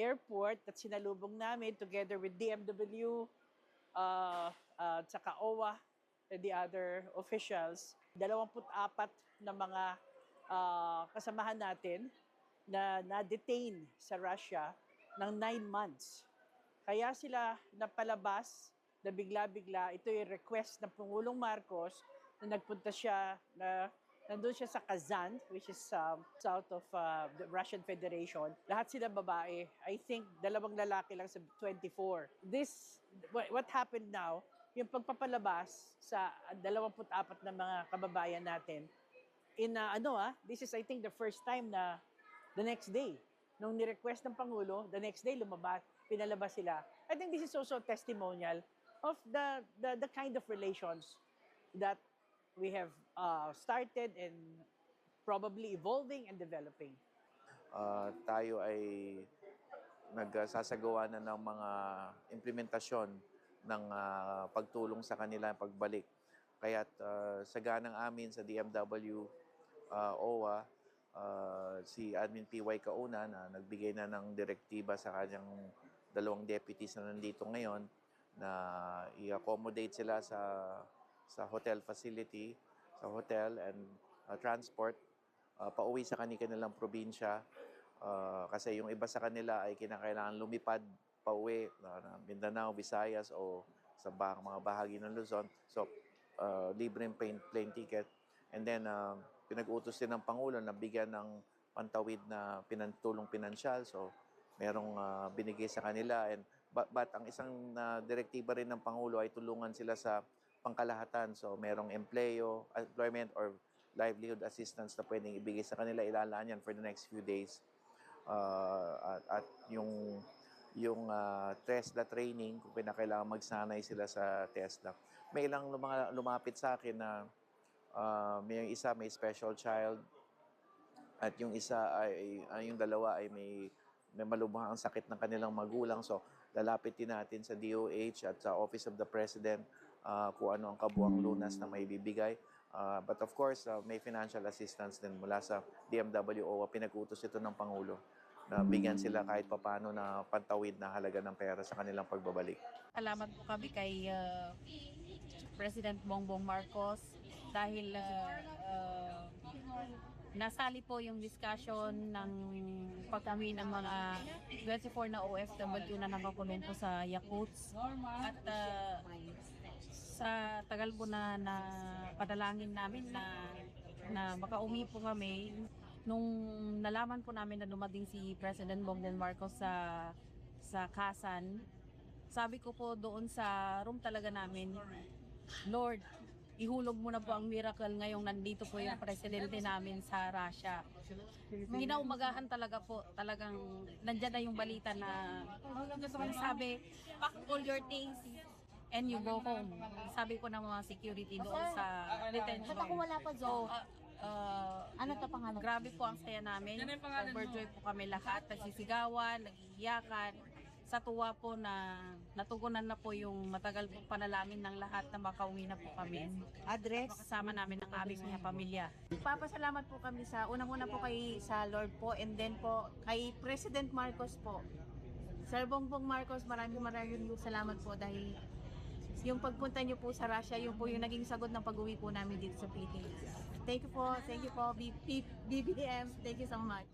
airport at sinalubong namin together with DMW, saka OWA and the other officials. 24 na mga kasamahan natin na na-detain sa Russia ng 9 months. Kaya sila napalabas na bigla-bigla. Ito yung request ng Pangulong Marcos na nagpunta siya, nandun siya sa Kazan, which is south of the Russian Federation. Lahat sila babae. I think 2 lalaki lang sa 24. What happened now, yung pagpapalabas sa 24 na mga kababayan natin, this is I think the first time na the next day, nung ni-request ng Pangulo, the next day pinalabas sila. I think this is also testimonial of the kind of relations that we have started and probably evolving and developing. Tayo ay nagsasagawa na ng mga implementasyon ng pagtulong sa kanila, pagbalik. Kaya't sa ganang amin sa DMW, OWA, si Admin PY Kauna na nagbigay na ng direktiba sa kanyang 2 deputies na nandito ngayon na i-accommodate sila sa hotel facility, sa hotel and transport pauwi sa kanilang probinsya. Kasi yung iba sa kanila ay kinakailangan lumipad pauwi na Mindanao, Visayas o sa mga bahagi ng Luzon. So, libreng plane ticket. And then, pinag-utos din ng Pangulo na bigyan ng pantawid na tulong pinansyal. So, merong binigay sa kanila. But ang isang direktiba rin ng Pangulo ay tulungan sila sa pangkalahatan. So, merong employment or livelihood assistance na pwedeng ibigay sa kanila. Ilalaan yan for the next few days. At yung TESDA training, kung kinakailangan magsanay sila sa TESDA. May ilang lumapit sa akin na may isa may special child at yung isa yung dalawa ay may malubhang sakit ng kanilang magulang. So, lalapitin natin sa DOH at sa Office of the President kung ano ang kabuang lunas na may bibigay. But of course, may financial assistance din mula sa DMW o pinag-utos ito ng Pangulo na bigyan sila kahit papano na pantawid na halaga ng pera sa kanilang pagbabalik. Salamat po kami kay President Bongbong Marcos dahil nasali po yung discussion ng pagkami ng mga 24 na OFW na nakakulong po sa Yakuts. At sa tagal po na padalangin namin na makauwi po kami, nung nalaman po namin na dumating si President Bongbong Marcos sa Kasan, sabi ko po doon sa room talaga namin, Lord, ihulog mo na po ang miracle ngayong nandito po yung presidente namin sa Russia. Ginaumagahan talaga po, talagang nandyan na yung balita na sabi, pack all your things and you go home. Sabi ko ng mga security doon sa detention. Ba't ako wala pa dyan? Ano to pangalan? Grabe po ang saya namin. Overjoy po kami lahat. Nagsisigawan, nagiiyakan. Sa tuwa po na natugunan na po yung matagal pong panalangin ng lahat na makauwi na po kami. Address? Makasama namin ang aming mga pamilya. Papasalamat po kami unang-una po kay sa Lord po and then po kay President Marcos po. Sir Bongbong Marcos, maraming salamat po dahil yung pagpunta niyo po sa Russia, yung po yung naging sagot ng pag-uwi po namin dito sa Pilipinas. Thank you po, BBM. Thank you so much.